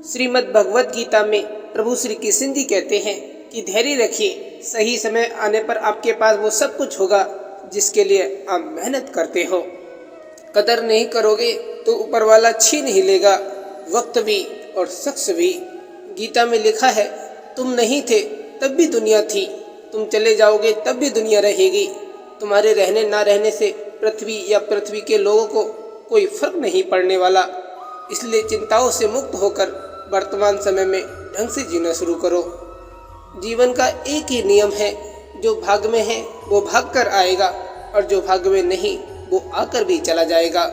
श्रीमद् भगवत गीता में प्रभु श्री कृष्ण जी कहते हैं कि धैर्य रखिए, सही समय आने पर आपके पास वो सब कुछ होगा जिसके लिए आप मेहनत करते हो। कदर नहीं करोगे तो ऊपर वाला छीन ही लेगा, वक्त भी और शख्स भी। गीता में लिखा है, तुम नहीं थे तब भी दुनिया थी, तुम चले जाओगे तब भी दुनिया रहेगी। तुम्हारे रहने ना रहने से पृथ्वी या पृथ्वी के लोगों को कोई फर्क नहीं पड़ने वाला। इसलिए चिंताओं से मुक्त होकर वर्तमान समय में ढंग से जीना शुरू करो। जीवन का एक ही नियम है, जो भाग्य में है वो भाग कर आएगा और जो भाग्य में नहीं वो आकर भी चला जाएगा।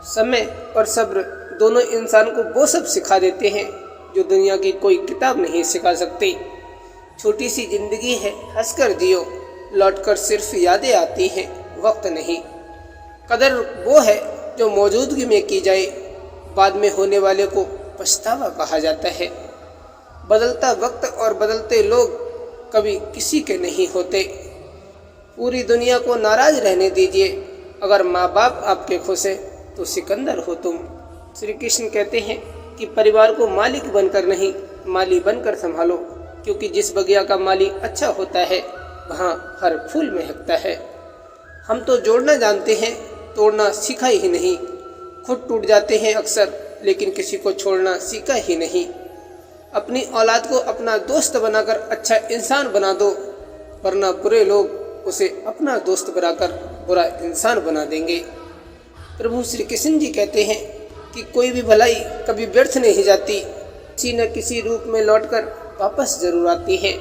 समय और सब्र दोनों इंसान को वो सब सिखा देते हैं जो दुनिया की कोई किताब नहीं सिखा सकती। छोटी सी जिंदगी है, हंसकर जियो, लौटकर सिर्फ यादें आती हैं, वक्त नहीं। कदर वो है जो मौजूदगी में की जाए, बाद में होने वाले को पछतावा कहा जाता है। बदलता वक्त और बदलते लोग कभी किसी के नहीं होते। पूरी दुनिया को नाराज रहने दीजिए, अगर माँ बाप आपके खुश हैं तो सिकंदर हो तुम। श्री कृष्ण कहते हैं कि परिवार को मालिक बनकर नहीं, माली बनकर संभालो, क्योंकि जिस बगिया का माली अच्छा होता है वहाँ हर फूल महकता है। हम तो जोड़ना जानते हैं, तोड़ना सीखा ही नहीं। खुद टूट जाते हैं अक्सर, लेकिन किसी को छोड़ना सीखा ही नहीं। अपनी औलाद को अपना दोस्त बनाकर अच्छा इंसान बना दो, वरना बुरे लोग उसे अपना दोस्त बनाकर बुरा इंसान बना देंगे। प्रभु श्री कृष्ण जी कहते हैं कि कोई भी भलाई कभी व्यर्थ नहीं जाती, किसी न किसी रूप में लौटकर वापस जरूर आती है।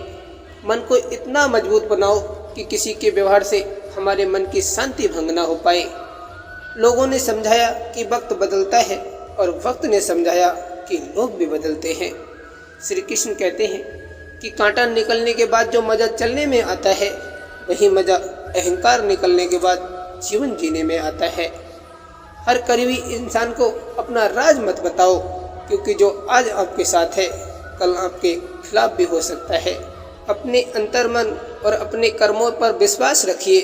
मन को इतना मजबूत बनाओ कि किसी के व्यवहार से हमारे मन की शांति भंग न हो पाए। लोगों ने समझाया कि वक्त बदलता है और वक्त ने समझाया कि लोग भी बदलते हैं। श्री कृष्ण कहते हैं कि कांटा निकलने के बाद जो मजा चलने में आता है, वही मजा अहंकार निकलने के बाद जीवन जीने में आता है। हर करीबी इंसान को अपना राज मत बताओ, क्योंकि जो आज आपके साथ है कल आपके खिलाफ भी हो सकता है। अपने अंतर्मन और अपने कर्मों पर विश्वास रखिए,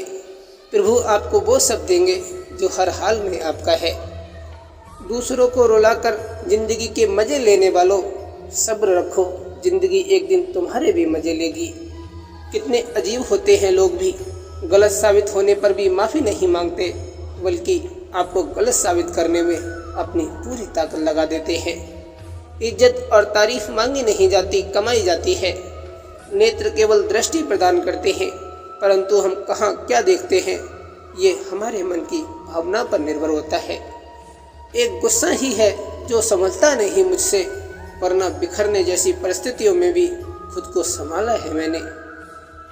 प्रभु आपको वो सब देंगे जो हर हाल में आपका है। दूसरों को रुलाकर जिंदगी के मजे लेने वालों, सब्र रखो, जिंदगी एक दिन तुम्हारे भी मजे लेगी। कितने अजीब होते हैं लोग भी, गलत साबित होने पर भी माफ़ी नहीं मांगते, बल्कि आपको गलत साबित करने में अपनी पूरी ताकत लगा देते हैं। इज्जत और तारीफ मांगी नहीं जाती, कमाई जाती है। नेत्र केवल दृष्टि प्रदान करते हैं, परंतु हम कहाँ क्या देखते हैं ये हमारे मन की भावना पर निर्भर होता है। एक गुस्सा ही है जो समझता नहीं मुझसे, वरना बिखरने जैसी परिस्थितियों में भी खुद को संभाला है मैंने।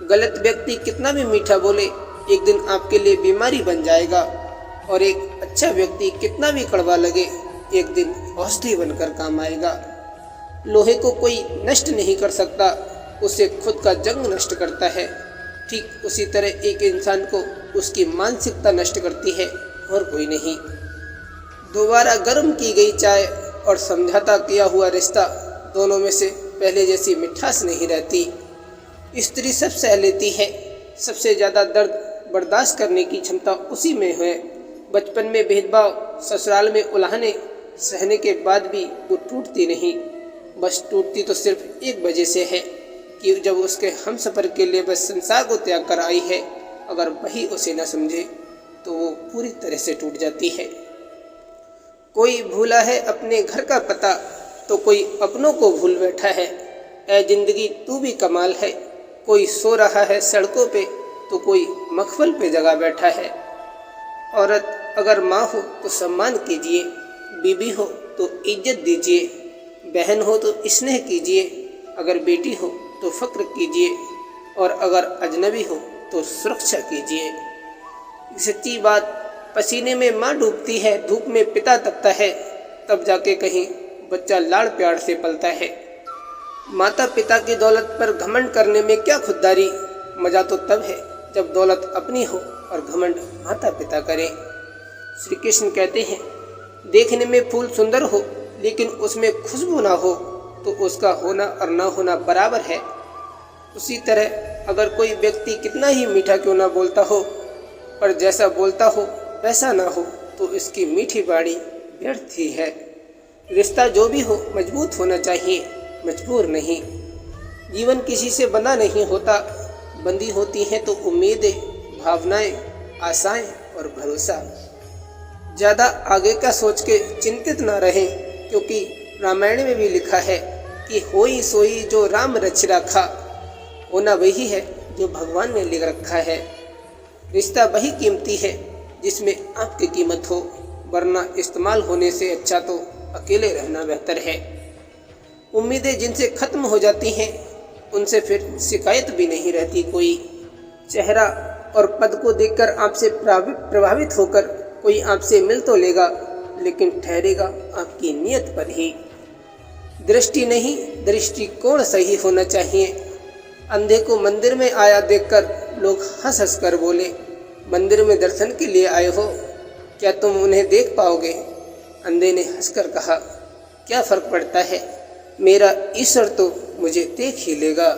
गलत व्यक्ति कितना भी मीठा बोले, एक दिन आपके लिए बीमारी बन जाएगा, और एक अच्छा व्यक्ति कितना भी कड़वा लगे, एक दिन औषधि बनकर काम आएगा। लोहे को कोई नष्ट नहीं कर सकता, उसे खुद का जंग नष्ट करता है। ठीक उसी तरह एक इंसान को उसकी मानसिकता नष्ट करती है और कोई नहीं। दोबारा गर्म की गई चाय और समझौता किया हुआ रिश्ता, दोनों में से पहले जैसी मिठास नहीं रहती। स्त्री सब सह लेती है, सबसे ज़्यादा दर्द बर्दाश्त करने की क्षमता उसी में है। बचपन में भेदभाव, ससुराल में उल्हाने सहने के बाद भी वो टूटती नहीं। बस टूटती तो सिर्फ एक वजह से है कि जब उसके हमसफर के लिए बस संसार को त्याग कर आई है, अगर वही उसे न समझे तो वो पूरी तरह से टूट जाती है। कोई भूला है अपने घर का पता, तो कोई अपनों को भूल बैठा है। ऐ जिंदगी तू भी कमाल है, कोई सो रहा है सड़कों पे तो कोई मखमल पे जगा बैठा है। औरत अगर माँ हो तो सम्मान कीजिए, बीबी हो तो इज्जत दीजिए, बहन हो तो स्नेह कीजिए, अगर बेटी हो तो फक्र कीजिए, और अगर अजनबी हो तो सुरक्षा कीजिए। सच्ची बात, पसीने में माँ डूबती है, धूप में पिता तपता है, तब जाके कहीं बच्चा लाड़ प्यार से पलता है। माता पिता की दौलत पर घमंड करने में क्या खुददारी, मजा तो तब है जब दौलत अपनी हो और घमंड माता पिता करें। श्री कृष्ण कहते हैं, देखने में फूल सुंदर हो लेकिन उसमें खुशबू ना हो तो उसका होना और ना होना बराबर है। उसी तरह अगर कोई व्यक्ति कितना ही मीठा क्यों ना बोलता हो, पर जैसा बोलता हो वैसा ना हो, तो इसकी मीठी बाणी व्यर्थ ही है। रिश्ता जो भी हो मजबूत होना चाहिए, मजबूर नहीं। जीवन किसी से बंधा नहीं होता, बंधी होती हैं तो उम्मीदें, भावनाएं, आशाएं और भरोसा। ज़्यादा आगे का सोच के चिंतित न रहें, क्योंकि रामायण में भी लिखा है कि होई सोई जो राम रच रखा। होना वही है जो भगवान ने लिख रखा है। रिश्ता वही कीमती है जिसमें आपकी कीमत हो, वरना इस्तेमाल होने से अच्छा तो अकेले रहना बेहतर है। उम्मीदें जिनसे ख़त्म हो जाती हैं उनसे फिर शिकायत भी नहीं रहती कोई। चेहरा और पद को देखकर आपसे प्रभावित होकर कोई आपसे मिल तो लेगा, लेकिन ठहरेगा आपकी नीयत पर ही। दृष्टि नहीं, दृष्टिकोण सही होना चाहिए। अंधे को मंदिर में आया देखकर लोग हंस हंस कर बोले, मंदिर में दर्शन के लिए आए हो, क्या तुम उन्हें देख पाओगे? अंधे ने हंसकर कहा, क्या फर्क पड़ता है, मेरा ईश्वर तो मुझे देख ही लेगा।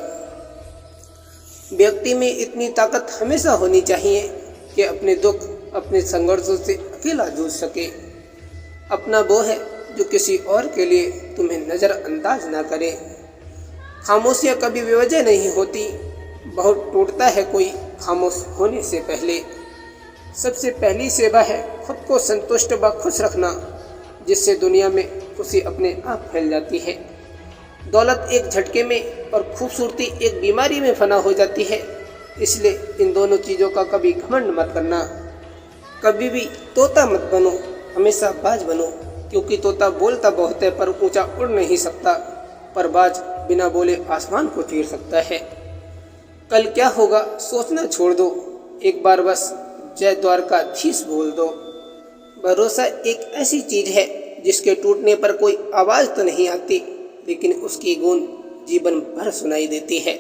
व्यक्ति में इतनी ताकत हमेशा होनी चाहिए कि अपने दुख, अपने संघर्षों से अकेला जूझ सके। अपना वो है जो किसी और के लिए तुम्हें नज़रअंदाज ना करे। खामोशियाँ कभी बेवजह नहीं होती, बहुत टूटता है कोई खामोश होने से पहले। सबसे पहली सेवा है खुद को संतुष्ट व खुश रखना, जिससे दुनिया में खुशी अपने आप फैल जाती है। दौलत एक झटके में और खूबसूरती एक बीमारी में फना हो जाती है, इसलिए इन दोनों चीज़ों का कभी घमंड मत करना। कभी भी तोता मत बनो, हमेशा बाज बनो, क्योंकि तोता बोलता बहुत है पर ऊंचा उड़ नहीं सकता, पर बाज बिना बोले आसमान को चीर सकता है। कल क्या होगा सोचना छोड़ दो, एक बार बस जय द्वारकाधीश बोल दो। भरोसा एक ऐसी चीज़ है जिसके टूटने पर कोई आवाज़ तो नहीं आती, लेकिन उसकी गूंज जीवन भर सुनाई देती है।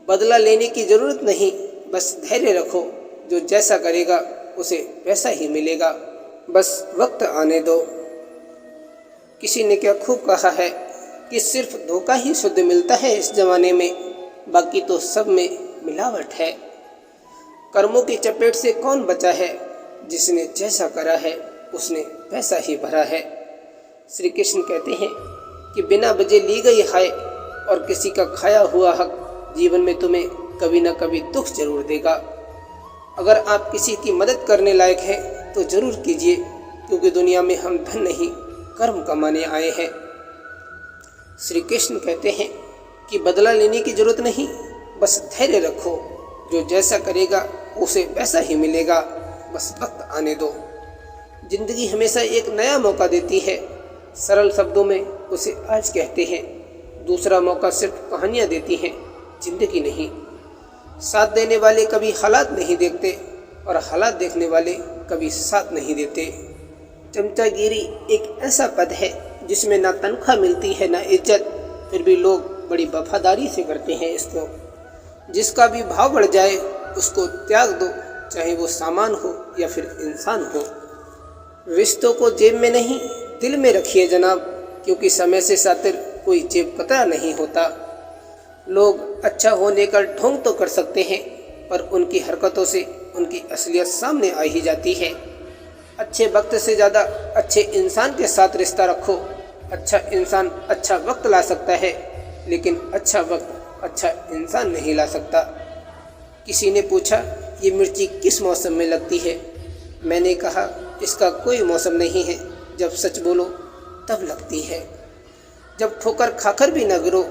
बदला लेने की ज़रूरत नहीं, बस धैर्य रखो, जो जैसा करेगा उसे वैसा ही मिलेगा, बस वक्त आने दो। किसी ने क्या खूब कहा है कि सिर्फ धोखा ही शुद्ध मिलता है इस ज़माने में, बाकी तो सब में मिलावट है। कर्मों की चपेट से कौन बचा है, जिसने जैसा करा है उसने वैसा ही भरा है। श्री कृष्ण कहते हैं कि बिना वजह ली गई हाय और किसी का खाया हुआ हक जीवन में तुम्हें कभी न कभी दुख जरूर देगा। अगर आप किसी की मदद करने लायक हैं तो ज़रूर कीजिए, क्योंकि दुनिया में हम धन नहीं कर्म कमाने आए हैं। श्री कृष्ण कहते हैं कि बदला लेने की ज़रूरत नहीं, बस धैर्य रखो, जो जैसा करेगा उसे वैसा ही मिलेगा, बस वक्त आने दो। जिंदगी हमेशा एक नया मौका देती है, सरल शब्दों में उसे आज कहते हैं। दूसरा मौका सिर्फ कहानियाँ देती हैं, जिंदगी नहीं। साथ देने वाले कभी हालात नहीं देखते और हालात देखने वाले कभी साथ नहीं देते। चमचागिरी एक ऐसा पद है जिसमें ना तनख्वाह मिलती है ना इज्जत, फिर भी लोग बड़ी वफादारी से करते हैं इसको। जिसका भी भाव बढ़ जाए उसको त्याग दो, चाहे वो सामान हो या फिर इंसान हो। रिश्तों को जेब में नहीं दिल में रखिए जनाब, क्योंकि समय से सातिर कोई जेब कतरा नहीं होता। लोग अच्छा होने का ढोंग तो कर सकते हैं, पर उनकी हरकतों से उनकी असलियत सामने आ ही जाती है। अच्छे वक्त से ज़्यादा अच्छे इंसान के साथ रिश्ता रखो। अच्छा इंसान अच्छा वक्त ला सकता है, लेकिन अच्छा वक्त अच्छा इंसान नहीं ला सकता। किसी ने पूछा, ये मिर्ची किस मौसम में लगती है? मैंने कहा, इसका कोई मौसम नहीं है, जब सच बोलो तब लगती है। जब ठोकर खाकर भी न गिरो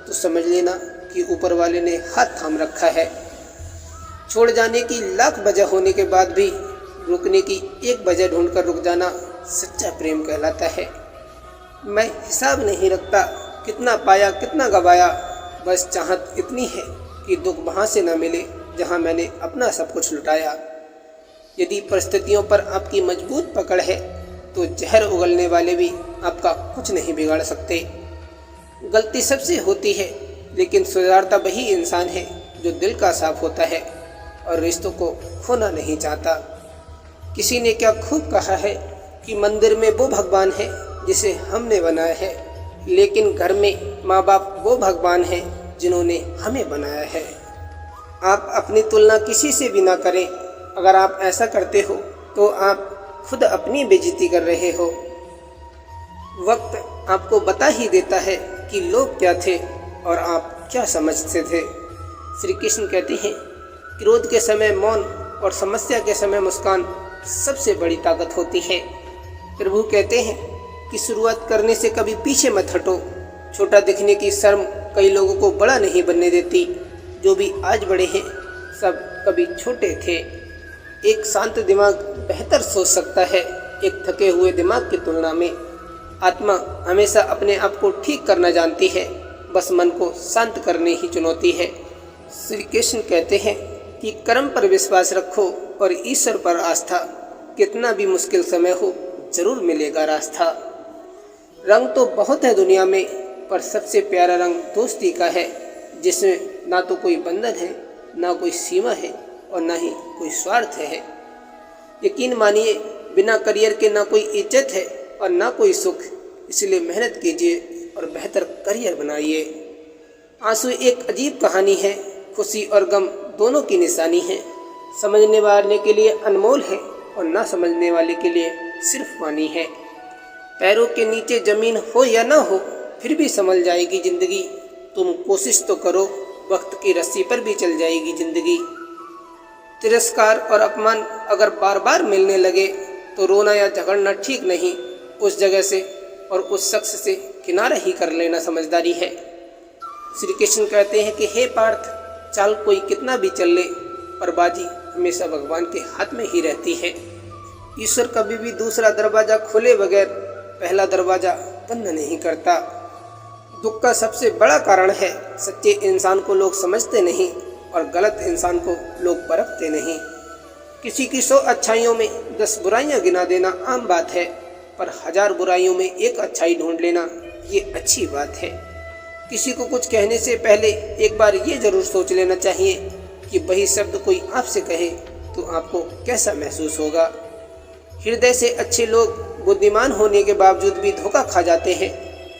तो समझ लेना कि ऊपर वाले ने हाथ थाम रखा है। छोड़ जाने की लाख वजह होने के बाद भी रुकने की एक वजह ढूंढकर रुक जाना सच्चा प्रेम कहलाता है। मैं हिसाब नहीं रखता कितना पाया कितना गवाया, बस चाहत इतनी है कि दुख वहाँ से न मिले जहाँ मैंने अपना सब कुछ लुटाया। यदि परिस्थितियों पर आपकी मजबूत पकड़ है तो जहर उगलने वाले भी आपका कुछ नहीं बिगाड़ सकते। गलती सबसे होती है, लेकिन सुधारता वही इंसान है जो दिल का साफ होता है और रिश्तों को खोना नहीं चाहता। किसी ने क्या खूब कहा है कि मंदिर में वो भगवान है जिसे हमने बनाया है, लेकिन घर में माँ बाप वो भगवान हैं जिन्होंने हमें बनाया है। आप अपनी तुलना किसी से भी ना करें। अगर आप ऐसा करते हो तो आप खुद अपनी बेइज्जती कर रहे हो। वक्त आपको बता ही देता है कि लोग क्या थे और आप क्या समझते थे। श्री कृष्ण कहते हैं, क्रोध के समय मौन और समस्या के समय मुस्कान सबसे बड़ी ताकत होती है। प्रभु कहते हैं कि शुरुआत करने से कभी पीछे मत हटो। छोटा दिखने की शर्म कई लोगों को बड़ा नहीं बनने देती। जो भी आज बड़े हैं सब कभी छोटे थे। एक शांत दिमाग बेहतर सोच सकता है एक थके हुए दिमाग की तुलना में। आत्मा हमेशा अपने आप को ठीक करना जानती है, बस मन को शांत करने ही चुनौती है। श्री कृष्ण कहते हैं कि कर्म पर विश्वास रखो और ईश्वर पर आस्था। कितना भी मुश्किल समय हो जरूर मिलेगा रास्ता। रंग तो बहुत है दुनिया में, पर सबसे प्यारा रंग दोस्ती का है, जिसमें ना तो कोई बंधन है, ना कोई सीमा है और ना ही कोई स्वार्थ है। यकीन मानिए, बिना करियर के ना कोई इज्जत है और ना कोई सुख। इसलिए मेहनत कीजिए और बेहतर करियर बनाइए। आंसू एक अजीब कहानी है, खुशी और गम दोनों की निशानी है। समझने वाले के लिए अनमोल है और ना समझने वाले के लिए सिर्फ पानी है। पैरों के नीचे जमीन हो या ना हो, फिर भी संभल जाएगी जिंदगी। तुम कोशिश तो करो, वक्त की रस्सी पर भी चल जाएगी जिंदगी। तिरस्कार और अपमान अगर बार बार मिलने लगे तो रोना या झगड़ना ठीक नहीं। उस जगह से और उस शख्स से किनारा ही कर लेना समझदारी है। श्री कृष्ण कहते हैं कि हे पार्थ, चाल कोई कितना भी चल ले, पर बाजी हमेशा भगवान के हाथ में ही रहती है। ईश्वर कभी भी दूसरा दरवाजा खोले बगैर पहला दरवाजा बंद नहीं करता। दुख का सबसे बड़ा कारण है सच्चे इंसान को लोग समझते नहीं और गलत इंसान को लोग परखते नहीं। किसी की 100 अच्छाइयों में 10 बुराइयां गिना देना आम बात है, पर 1000 बुराइयों में एक अच्छाई ढूंढ लेना ये अच्छी बात है। किसी को कुछ कहने से पहले एक बार ये जरूर सोच लेना चाहिए कि वही शब्द कोई आपसे कहे तो आपको कैसा महसूस होगा। हृदय से अच्छे लोग बुद्धिमान होने के बावजूद भी धोखा खा जाते हैं,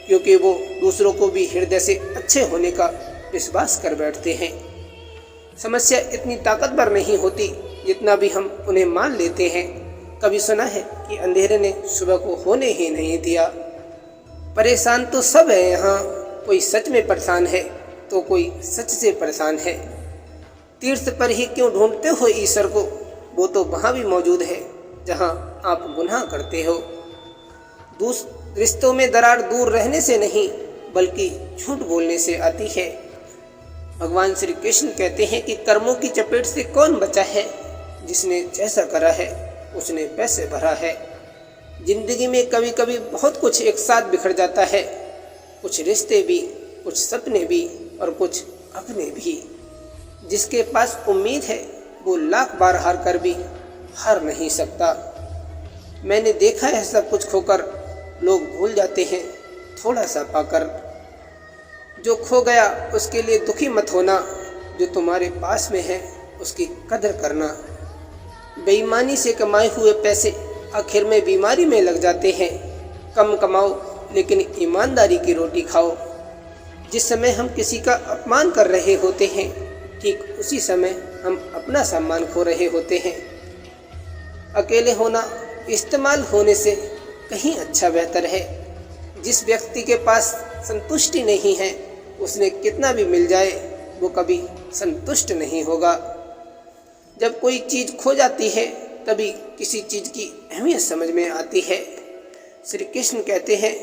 क्योंकि वो दूसरों को भी हृदय से अच्छे होने का विश्वास कर बैठते हैं। समस्या इतनी ताकतवर नहीं होती जितना भी हम उन्हें मान लेते हैं। कभी सुना है कि अंधेरे ने सुबह को होने ही नहीं दिया। परेशान तो सब है यहाँ, कोई सच में परेशान है तो कोई सच से परेशान है। तीर्थ पर ही क्यों ढूंढते हो ईश्वर को, वो तो वहाँ भी मौजूद है जहाँ आप गुनाह करते हो। रिश्तों में दरार दूर रहने से नहीं बल्कि झूठ बोलने से आती है। भगवान श्री कृष्ण कहते हैं कि कर्मों की चपेट से कौन बचा है, जिसने जैसा करा है उसने पैसे भरा है। जिंदगी में कभी कभी बहुत कुछ एक साथ बिखर जाता है, कुछ रिश्ते भी, कुछ सपने भी और कुछ अपने भी। जिसके पास उम्मीद है वो लाख बार हार कर भी हार नहीं सकता। मैंने देखा है सब कुछ खोकर लोग भूल जाते हैं थोड़ा सा पाकर। जो खो गया उसके लिए दुखी मत होना, जो तुम्हारे पास में है उसकी कदर करना। बेईमानी से कमाए हुए पैसे आखिर में बीमारी में लग जाते हैं। कम कमाओ लेकिन ईमानदारी की रोटी खाओ। जिस समय हम किसी का अपमान कर रहे होते हैं, ठीक उसी समय हम अपना सम्मान खो रहे होते हैं। अकेले होना इस्तेमाल होने से कहीं अच्छा बेहतर है। जिस व्यक्ति के पास संतुष्टि नहीं है, उसने कितना भी मिल जाए वो कभी संतुष्ट नहीं होगा। जब कोई चीज़ खो जाती है तभी किसी चीज़ की अहमियत समझ में आती है। श्री कृष्ण कहते हैं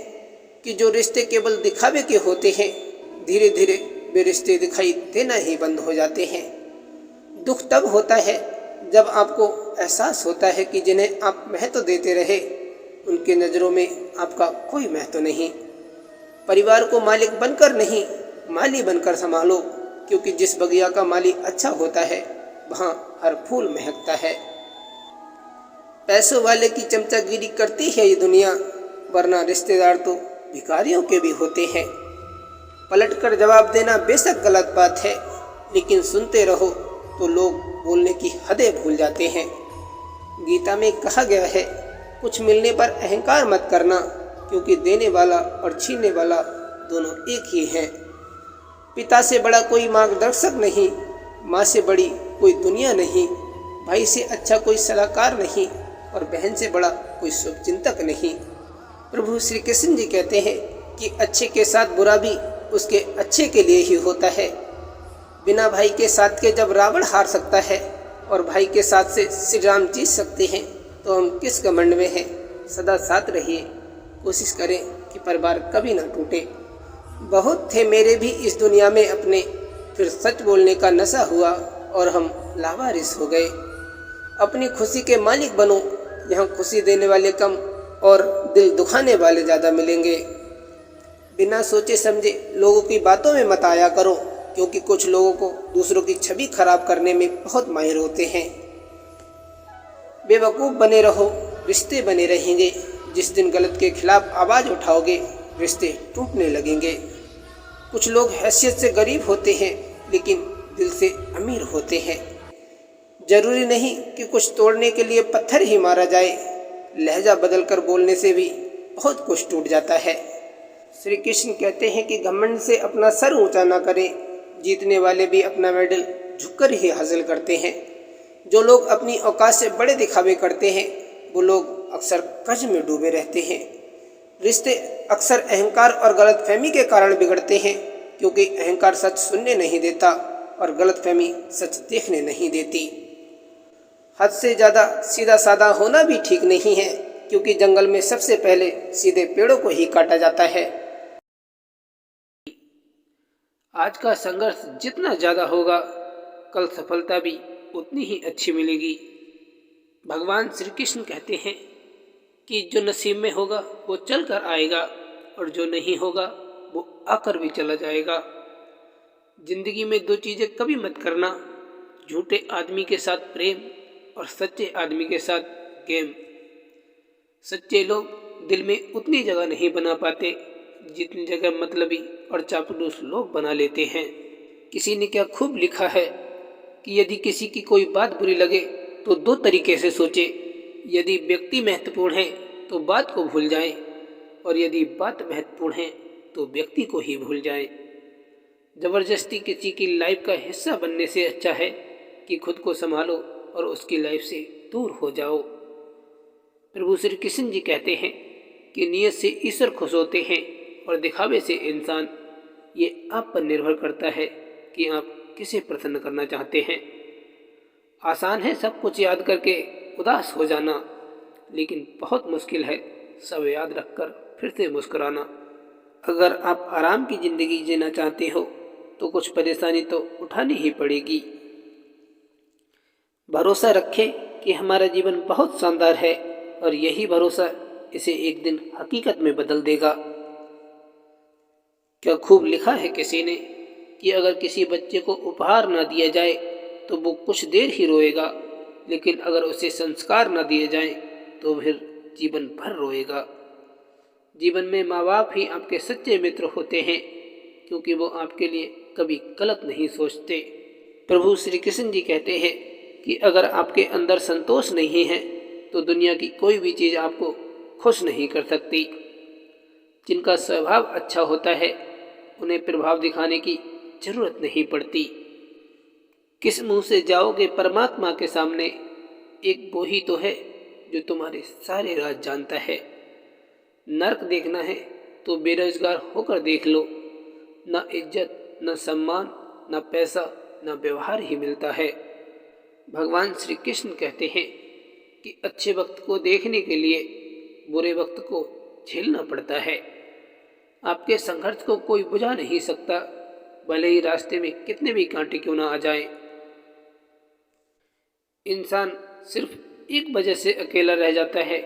कि जो रिश्ते केवल दिखावे के होते हैं, धीरे धीरे वे रिश्ते दिखाई देना ही बंद हो जाते हैं। दुख तब होता है जब आपको एहसास होता है कि जिन्हें आप महत्व देते रहे उनके नज़रों में आपका कोई महत्व नहीं। परिवार को मालिक बनकर नहीं, माली बनकर संभालो, क्योंकि जिस बगिया का माली अच्छा होता है वहाँ हर फूल महकता है। पैसों वाले की चमचागिरी करती है ये दुनिया, वरना रिश्तेदार तो भिखारियों के भी होते हैं। पलटकर जवाब देना बेशक गलत बात है, लेकिन सुनते रहो तो लोग बोलने की हदें भूल जाते हैं। गीता में कहा गया है, कुछ मिलने पर अहंकार मत करना, क्योंकि देने वाला और छीनने वाला दोनों एक ही हैं। पिता से बड़ा कोई मार्गदर्शक नहीं, माँ से बड़ी कोई दुनिया नहीं, भाई से अच्छा कोई सलाहकार नहीं और बहन से बड़ा कोई शुभचिंतक नहीं। प्रभु श्री कृष्ण जी कहते हैं कि अच्छे के साथ बुरा भी उसके अच्छे के लिए ही होता है। बिना भाई के साथ के जब रावण हार सकता है और भाई के साथ से श्री राम जीत सकते हैं, तो हम किस घमंड में हैं। सदा साथ रहिए, कोशिश करें कि परिवार कभी ना टूटे। बहुत थे मेरे भी इस दुनिया में अपने, फिर सच बोलने का नशा हुआ और हम लावारिस हो गए। अपनी खुशी के मालिक बनो, यहाँ खुशी देने वाले कम और दिल दुखाने वाले ज़्यादा मिलेंगे। बिना सोचे समझे लोगों की बातों में मत आया करो, क्योंकि कुछ लोगों को दूसरों की छवि खराब करने में बहुत माहिर होते हैं। बेवकूफ़ बने रहो, रिश्ते बने रहेंगे। जिस दिन गलत के खिलाफ आवाज़ उठाओगे, रिश्ते टूटने लगेंगे। कुछ लोग हैसियत से गरीब होते हैं, लेकिन दिल से अमीर होते हैं। जरूरी नहीं कि कुछ तोड़ने के लिए पत्थर ही मारा जाए, लहजा बदलकर बोलने से भी बहुत कुछ टूट जाता है। श्री कृष्ण कहते हैं कि घमंड से अपना सर ऊंचा ना करें। जीतने वाले भी अपना मेडल झुककर ही हासिल करते हैं। जो लोग अपनी औकात से बड़े दिखावे करते हैं, वो लोग अक्सर कर्ज में डूबे रहते हैं। रिश्ते अक्सर अहंकार और गलतफहमी के कारण बिगड़ते हैं, क्योंकि अहंकार सच सुनने नहीं देता और गलतफहमी सच देखने नहीं देती। हद से ज़्यादा सीधा साधा होना भी ठीक नहीं है, क्योंकि जंगल में सबसे पहले सीधे पेड़ों को ही काटा जाता है। आज का संघर्ष जितना ज़्यादा होगा, कल सफलता भी उतनी ही अच्छी मिलेगी। भगवान श्री कृष्ण कहते हैं कि जो नसीब में होगा वो चल कर आएगा, और जो नहीं होगा वो आकर भी चला जाएगा। जिंदगी में दो चीज़ें कभी मत करना, झूठे आदमी के साथ प्रेम और सच्चे आदमी के साथ गेम। सच्चे लोग दिल में उतनी जगह नहीं बना पाते जितनी जगह मतलबी और चापलूस लोग बना लेते हैं। किसी ने क्या खूब लिखा है कि यदि किसी की कोई बात बुरी लगे तो दो तरीके से सोचे। यदि व्यक्ति महत्वपूर्ण है तो बात को भूल जाए, और यदि बात महत्वपूर्ण है तो व्यक्ति को ही भूल जाए। ज़बरदस्ती किसी की लाइफ का हिस्सा बनने से अच्छा है कि खुद को संभालो और उसकी लाइफ से दूर हो जाओ। प्रभु श्री कृष्ण जी कहते हैं कि नियत से ईश्वर खुश होते हैं और दिखावे से इंसान। ये आप पर निर्भर करता है कि आप किसे प्रसन्न करना चाहते हैं। आसान है सब कुछ याद करके उदास हो जाना, लेकिन बहुत मुश्किल है सब याद रखकर फिर से मुस्कुराना। अगर आप आराम की ज़िंदगी जीना चाहते हो तो कुछ परेशानी तो उठानी ही पड़ेगी। भरोसा रखें कि हमारा जीवन बहुत शानदार है, और यही भरोसा इसे एक दिन हकीकत में बदल देगा। क्या खूब लिखा है किसी ने कि अगर किसी बच्चे को उपहार ना दिया जाए तो वो कुछ देर ही रोएगा, लेकिन अगर उसे संस्कार ना दिए जाएं तो फिर जीवन भर रोएगा। जीवन में माँ बाप ही आपके सच्चे मित्र होते हैं, क्योंकि वो आपके लिए कभी गलत नहीं सोचते। प्रभु श्री कृष्ण जी कहते हैं कि अगर आपके अंदर संतोष नहीं है तो दुनिया की कोई भी चीज़ आपको खुश नहीं कर सकती। जिनका स्वभाव अच्छा होता है उन्हें प्रभाव दिखाने की जरूरत नहीं पड़ती। किस मुंह से जाओगे परमात्मा के सामने, एक वो ही तो है जो तुम्हारे सारे राज जानता है। नर्क देखना है तो बेरोजगार होकर देख लो। न इज्जत, न सम्मान, न पैसा, न व्यवहार ही मिलता है। भगवान श्री कृष्ण कहते हैं कि अच्छे वक्त को देखने के लिए बुरे वक्त को झेलना पड़ता है। आपके संघर्ष को कोई बुझा नहीं सकता, भले ही रास्ते में कितने भी कांटे क्यों ना आ जाएं। इंसान सिर्फ एक वजह से अकेला रह जाता है,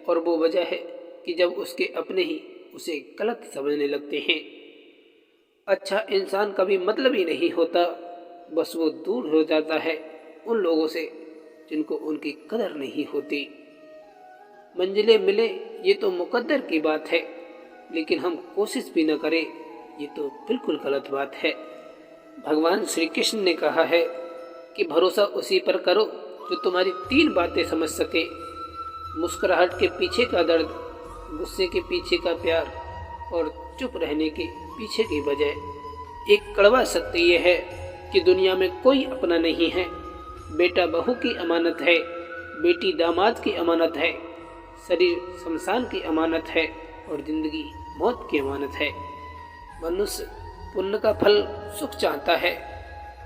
और वो वजह है कि जब उसके अपने ही उसे गलत समझने लगते हैं। अच्छा इंसान कभी मतलब ही नहीं होता, बस वो दूर हो जाता है उन लोगों से जिनको उनकी कदर नहीं होती। मंजिलें मिले ये तो मुकद्दर की बात है, लेकिन हम कोशिश भी न करें ये तो बिल्कुल गलत बात है। भगवान श्री कृष्ण ने कहा है कि भरोसा उसी पर करो जो तुम्हारी 3 बातें समझ सके। मुस्कुराहट के पीछे का दर्द, गुस्से के पीछे का प्यार, और चुप रहने के पीछे की वजह। एक कड़वा सत्य ये है कि दुनिया में कोई अपना नहीं है। बेटा बहू की अमानत है, बेटी दामाद की अमानत है, शरीर शमशान की अमानत है, और जिंदगी मौत की अमानत है। मनुष्य पुण्य का फल सुख चाहता है,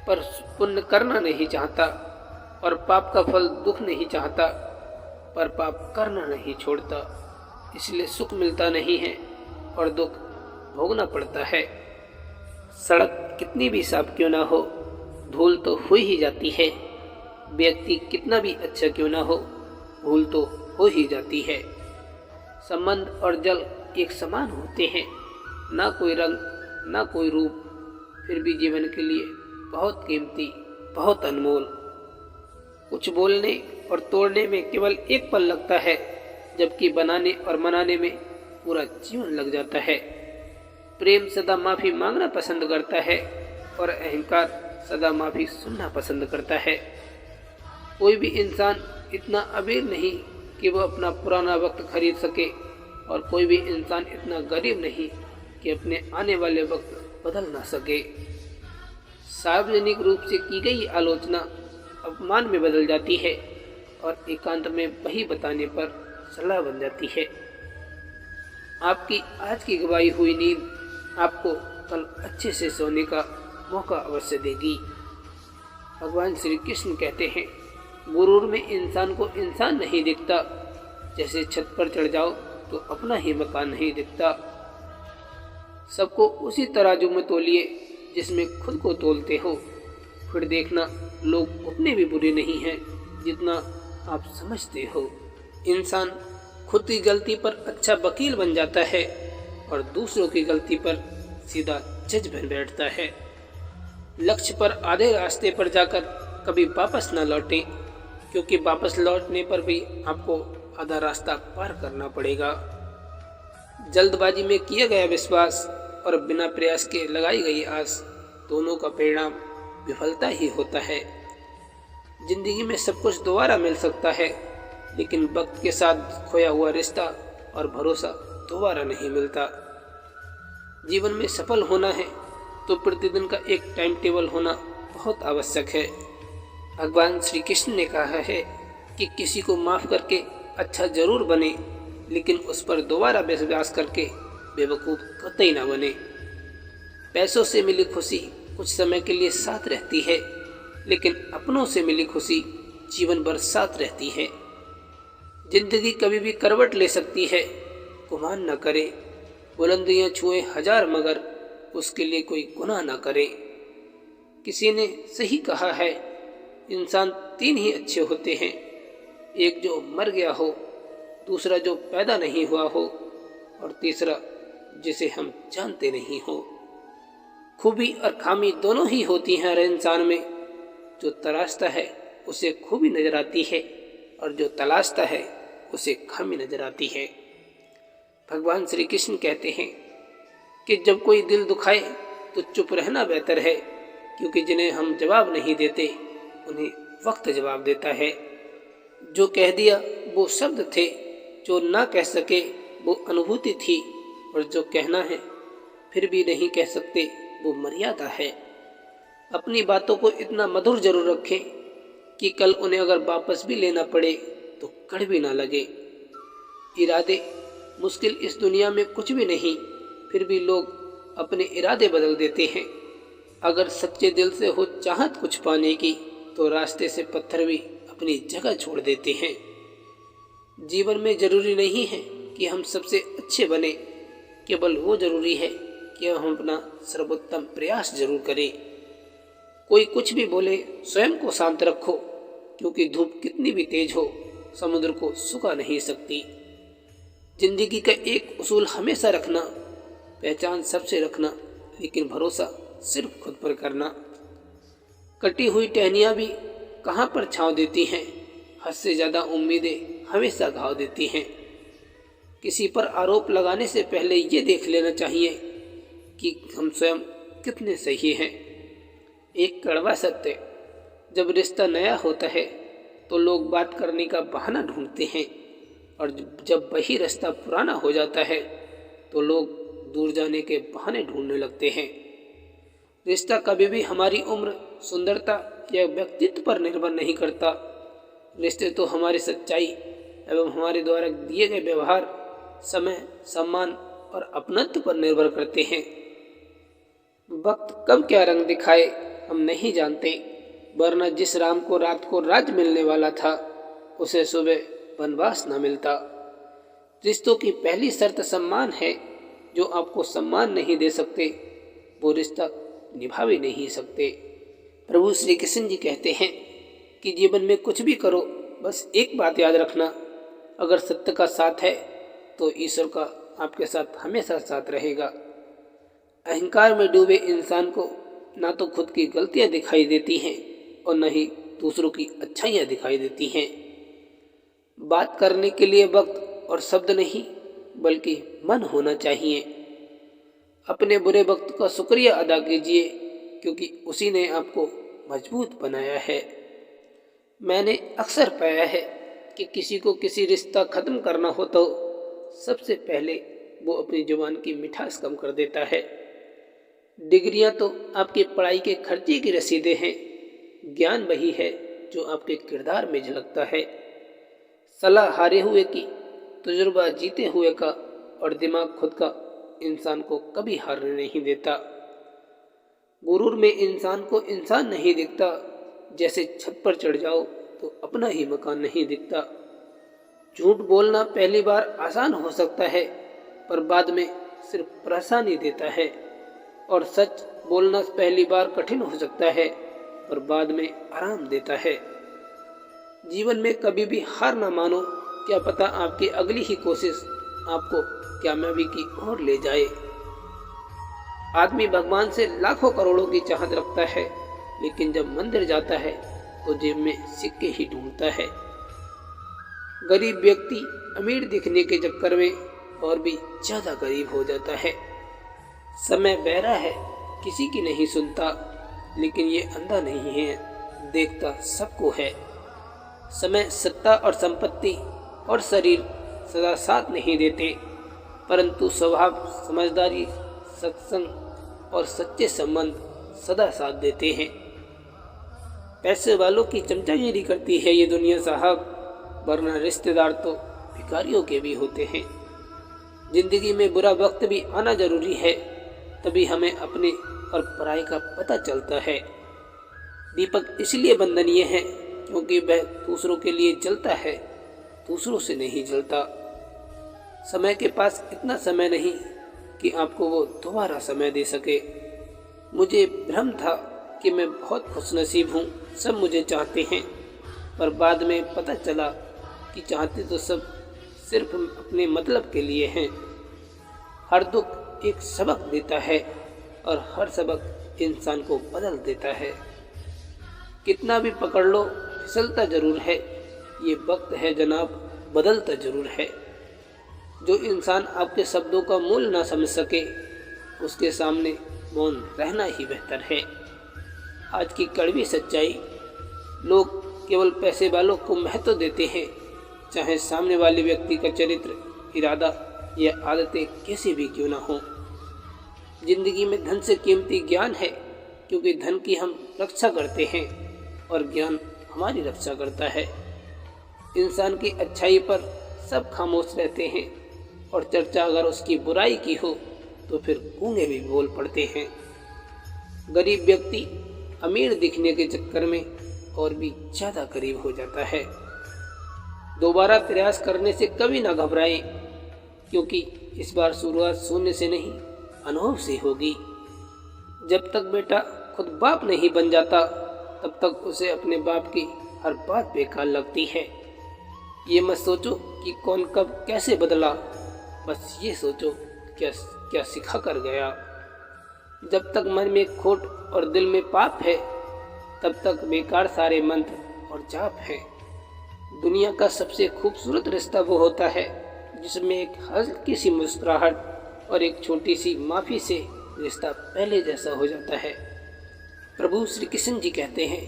पर पुण्य करना नहीं चाहता, और पाप का फल दुख नहीं चाहता, पर पाप करना नहीं छोड़ता। इसलिए सुख मिलता नहीं है और दुख भोगना पड़ता है। सड़क कितनी भी साफ क्यों ना हो, धूल तो हो ही जाती है। व्यक्ति कितना भी अच्छा क्यों ना हो, भूल तो हो ही जाती है। संबंध और जल एक समान होते हैं, ना कोई रंग ना कोई रूप, फिर भी जीवन के लिए बहुत कीमती, बहुत अनमोल। कुछ बोलने और तोड़ने में केवल एक पल लगता है, जबकि बनाने और मनाने में पूरा जीवन लग जाता है। प्रेम सदा माफ़ी मांगना पसंद करता है और अहंकार सदा माफ़ी सुनना पसंद करता है। कोई भी इंसान इतना अमीर नहीं कि वह अपना पुराना वक्त खरीद सके, और कोई भी इंसान इतना गरीब नहीं कि अपने आने वाले वक्त बदल ना सके। सार्वजनिक रूप से की गई आलोचना अपमान में बदल जाती है और एकांत में वही बताने पर सलाह बन जाती है। आपकी आज की गवाई हुई नींद आपको कल अच्छे से सोने का मौका अवश्य देगी। भगवान श्री कृष्ण कहते हैं, गुरूर में इंसान को इंसान नहीं दिखता, जैसे छत पर चढ़ जाओ तो अपना ही मकान नहीं दिखता। सबको उसी तराजू में तोलिए जिसमें खुद को तोलते हो, फिर देखना लोग उतने भी बुरे नहीं हैं जितना आप समझते हो। इंसान खुद की गलती पर अच्छा वकील बन जाता है और दूसरों की गलती पर सीधा जज बन बैठता है। लक्ष्य पर आधे रास्ते पर जाकर कभी वापस न लौटें, क्योंकि वापस लौटने पर भी आपको आधा रास्ता पार करना पड़ेगा। जल्दबाजी में किया गया विश्वास और बिना प्रयास के लगाई गई आस, दोनों का परिणाम विफलता ही होता है। जिंदगी में सब कुछ दोबारा मिल सकता है, लेकिन वक्त के साथ खोया हुआ रिश्ता और भरोसा दोबारा नहीं मिलता। जीवन में सफल होना है तो प्रतिदिन का एक टाइम टेबल होना बहुत आवश्यक है। भगवान श्री कृष्ण ने कहा है कि किसी को माफ़ करके अच्छा जरूर बने, लेकिन उस पर दोबारा विश्वास करके बेवकूफ़ कतई ना बने। पैसों से मिली खुशी कुछ समय के लिए साथ रहती है, लेकिन अपनों से मिली खुशी जीवन भर साथ रहती है। जिंदगी कभी भी करवट ले सकती है, गुमान न करे। बुलंदियां छुए हजार मगर उसके लिए कोई गुनाह न करे। किसी ने सही कहा है, इंसान तीन ही अच्छे होते हैं, एक जो मर गया हो, दूसरा जो पैदा नहीं हुआ हो, और तीसरा जिसे हम जानते नहीं हो। खूबी और खामी दोनों ही होती हैं हर इंसान में। जो तराशता है उसे खूबी नजर आती है, और जो तलाशता है उसे खामी नजर आती है। भगवान श्री कृष्ण कहते हैं कि जब कोई दिल दुखाए तो चुप रहना बेहतर है, क्योंकि जिन्हें हम जवाब नहीं देते उन्हें वक्त जवाब देता है। जो कह दिया वो शब्द थे, जो ना कह सके वो अनुभूति थी, और जो कहना है फिर भी नहीं कह सकते वो मर्यादा है। अपनी बातों को इतना मधुर जरूर रखें कि कल उन्हें अगर वापस भी लेना पड़े तो कड़वी ना लगे। इरादे मुश्किल इस दुनिया में कुछ भी नहीं, फिर भी लोग अपने इरादे बदल देते हैं। अगर सच्चे दिल से हो चाहत कुछ पाने की, तो रास्ते से पत्थर भी अपनी जगह छोड़ देते हैं। जीवन में जरूरी नहीं है कि हम सबसे अच्छे बने, केवल वो जरूरी है कि हम अपना सर्वोत्तम प्रयास जरूर करें। कोई कुछ भी बोले, स्वयं को शांत रखो, क्योंकि धूप कितनी भी तेज हो समुद्र को सुखा नहीं सकती। जिंदगी का एक उसूल हमेशा रखना, पहचान सबसे रखना, लेकिन भरोसा सिर्फ खुद पर करना। कटी हुई टहनियाँ भी कहाँ पर छाँव देती हैं, हद से ज़्यादा उम्मीदें हमेशा घाव देती हैं। किसी पर आरोप लगाने से पहले ये देख लेना चाहिए कि हम स्वयं कितने सही हैं। एक कड़वा सत्य, जब रिश्ता नया होता है तो लोग बात करने का बहाना ढूंढते हैं, और जब वही रिश्ता पुराना हो जाता है तो लोग दूर जाने के बहाने ढूंढने लगते हैं। रिश्ता कभी भी हमारी उम्र, सुंदरता या व्यक्तित्व पर निर्भर नहीं करता। रिश्ते तो हमारी सच्चाई एवं हमारे द्वारा दिए गए व्यवहार समय, सम्मान और अपनत्व पर निर्भर करते हैं। वक्त कब क्या रंग दिखाए हम नहीं जानते, वरना जिस राम को रात को राज्य मिलने वाला था उसे सुबह वनवास न मिलता। रिश्तों की पहली शर्त सम्मान है। जो आपको सम्मान नहीं दे सकते वो रिश्ता निभा भी नहीं सकते। प्रभु श्री कृष्ण जी कहते हैं कि जीवन में कुछ भी करो, बस एक बात याद रखना, अगर सत्य का साथ है तो ईश्वर का आपके साथ हमेशा साथ रहेगा। अहंकार में डूबे इंसान को ना तो खुद की गलतियां दिखाई देती हैं और न ही दूसरों की अच्छाइयां दिखाई देती हैं। बात करने के लिए वक्त और शब्द नहीं बल्कि मन होना चाहिए। अपने बुरे वक्त का शुक्रिया अदा कीजिए, क्योंकि उसी ने आपको मजबूत बनाया है। मैंने अक्सर पाया है कि किसी को किसी रिश्ता खत्म करना हो तो सबसे पहले वो अपनी जुबान की मिठास कम कर देता है। डिग्रियां तो आपकी पढ़ाई के खर्चे की रसीदें हैं, ज्ञान वही है जो आपके किरदार में झलकता है। सलाह हारे हुए की, तजुर्बा जीते हुए का और दिमाग खुद का इंसान को कभी हारने नहीं देता। गुरूर में इंसान को इंसान नहीं दिखता, जैसे छत पर चढ़ जाओ तो अपना ही मकान नहीं दिखता। झूठ बोलना पहली बार आसान हो सकता है पर बाद में सिर्फ परेशानी देता है, और सच बोलना पहली बार कठिन हो सकता है पर बाद में आराम देता है। जीवन में कभी भी हार ना मानो, क्या पता आपकी अगली ही कोशिश आपको कामयाबी की ओर ले जाए। आदमी भगवान से लाखों करोड़ों की चाहत रखता है, लेकिन जब मंदिर जाता है तो जेब में सिक्के ही ढूंढता है। गरीब व्यक्ति अमीर दिखने के चक्कर में और भी ज्यादा गरीब हो जाता है। समय बहरा है, किसी की नहीं सुनता, लेकिन ये अंधा नहीं है, देखता सबको है। समय सत्ता और संपत्ति और शरीर सदा साथ नहीं देते, परंतु स्वभाव, समझदारी, सत्संग और सच्चे संबंध सदा साथ देते हैं। पैसे वालों की चमचागिरी करती है ये दुनिया साहब, वरना रिश्तेदार तो भिखारियों के भी होते हैं। जिंदगी में बुरा वक्त भी आना जरूरी है, तभी हमें अपने और पराये का पता चलता है। दीपक इसलिए वंदनीय है क्योंकि वह दूसरों के लिए जलता है, दूसरों से नहीं जलता। समय के पास इतना समय नहीं कि आपको वो दोबारा समय दे सके। मुझे भ्रम था कि मैं बहुत खुशनसीब हूँ, सब मुझे चाहते हैं, पर बाद में पता चला कि चाहते तो सब सिर्फ अपने मतलब के लिए हैं। हर दुख एक सबक देता है और हर सबक इंसान को बदल देता है। कितना भी पकड़ लो फिसलता जरूर है, ये वक्त है जनाब, बदलता जरूर है। जो इंसान आपके शब्दों का मूल ना समझ सके उसके सामने मौन रहना ही बेहतर है। आज की कड़वी सच्चाई, लोग केवल पैसे वालों को महत्व देते हैं, चाहे सामने वाले व्यक्ति का चरित्र, इरादा या आदतें कैसी भी क्यों ना हो। जिंदगी में धन से कीमती ज्ञान है, क्योंकि धन की हम रक्षा करते हैं और ज्ञान हमारी रक्षा करता है। इंसान की अच्छाई पर सब खामोश रहते हैं और चर्चा अगर उसकी बुराई की हो तो फिर गूंगे भी बोल पड़ते हैं। गरीब व्यक्ति अमीर दिखने के चक्कर में और भी ज्यादा गरीब हो जाता है। दोबारा प्रयास करने से कभी ना घबराएं, क्योंकि इस बार शुरुआत शून्य से नहीं अनुभव से होगी। जब तक बेटा खुद बाप नहीं बन जाता तब तक उसे अपने बाप की हर बात बेकार लगती है। ये मत सोचो कि कौन कब कैसे बदला, बस ये सोचो क्या क्या सिखा कर गया। जब तक मन में खोट और दिल में पाप है तब तक बेकार सारे मंत्र और जाप है। दुनिया का सबसे खूबसूरत रिश्ता वो होता है जिसमें एक हल्की सी मुस्कुराहट और एक छोटी सी माफ़ी से रिश्ता पहले जैसा हो जाता है। प्रभु श्री कृष्ण जी कहते हैं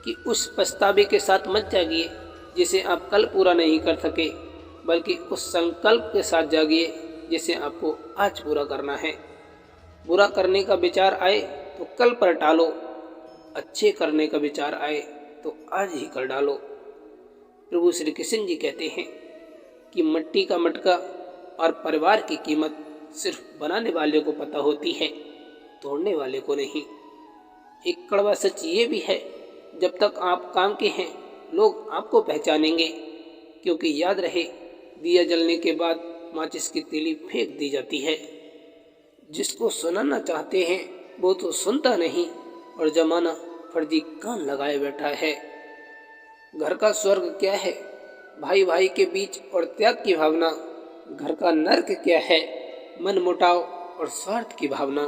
कि उस पछतावे के साथ मत जागिए जिसे आप कल पूरा नहीं कर सके, बल्कि उस संकल्प के साथ जागिए जिसे आपको आज पूरा करना है। बुरा करने का विचार आए तो कल पर टालो, अच्छे करने का विचार आए तो आज ही कर डालो। प्रभु श्री कृष्ण जी कहते हैं कि मिट्टी का मटका और परिवार की कीमत सिर्फ बनाने वाले को पता होती है, तोड़ने वाले को नहीं। एक कड़वा सच ये भी है, जब तक आप काम के हैं लोग आपको पहचानेंगे, क्योंकि याद रहे दिया जलने के बाद माचिस की तीली फेंक दी जाती है। जिसको सुनाना चाहते हैं वो तो सुनता नहीं और जमाना फर्जी कान लगाए बैठा है। घर का स्वर्ग क्या है? भाई भाई के बीच और त्याग की भावना। घर का नर्क क्या है? मन मुटाव और स्वार्थ की भावना।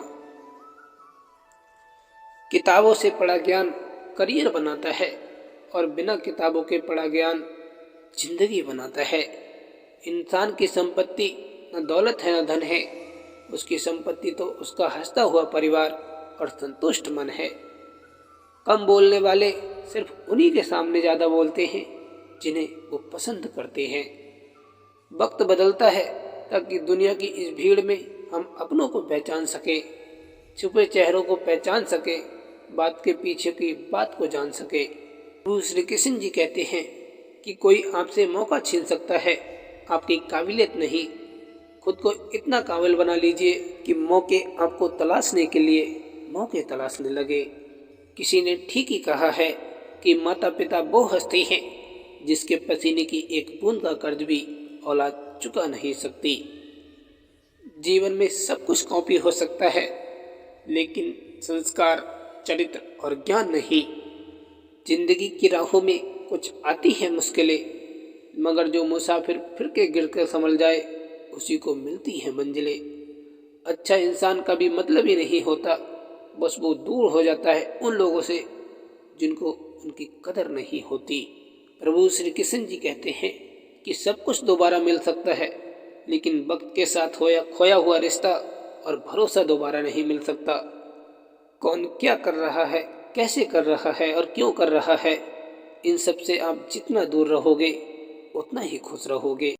किताबों से पढ़ा ज्ञान करियर बनाता है और बिना किताबों के पढ़ा ज्ञान जिंदगी बनाता है। इंसान की संपत्ति न दौलत है न धन है, उसकी संपत्ति तो उसका हंसता हुआ परिवार और संतुष्ट मन है। कम बोलने वाले सिर्फ उन्हीं के सामने ज़्यादा बोलते हैं जिन्हें वो पसंद करते हैं। वक्त बदलता है ताकि दुनिया की इस भीड़ में हम अपनों को पहचान सकें, छुपे चेहरों को पहचान सकें, बात के पीछे की बात को जान सकें। प्रभु श्री कृष्ण जी कहते हैं कि कोई आपसे मौका छीन सकता है, आपकी काबिलियत नहीं। खुद को इतना काबिल बना लीजिए कि मौके आपको तलाशने के लिए मौके तलाशने लगे। किसी ने ठीक ही कहा है कि माता पिता वो हस्ती हैं जिसके पसीने की एक बूंद का कर्ज भी औलाद चुका नहीं सकती। जीवन में सब कुछ कॉपी हो सकता है, लेकिन संस्कार, चरित्र और ज्ञान नहीं। जिंदगी की राहों में कुछ आती है मुश्किलें, मगर जो मुसाफिर फिर के गिर कर संभल जाए उसी को मिलती है मंजिलें। अच्छा इंसान का भी मतलब ही नहीं होता, बस वो दूर हो जाता है उन लोगों से जिनको उनकी कदर नहीं होती। प्रभु श्री कृष्ण जी कहते हैं कि सब कुछ दोबारा मिल सकता है, लेकिन वक्त के साथ खोया हुआ रिश्ता और भरोसा दोबारा नहीं मिल सकता। कौन क्या कर रहा है, कैसे कर रहा है और क्यों कर रहा है, इन सब से आप जितना दूर रहोगे उतना ही खुश रहोगे।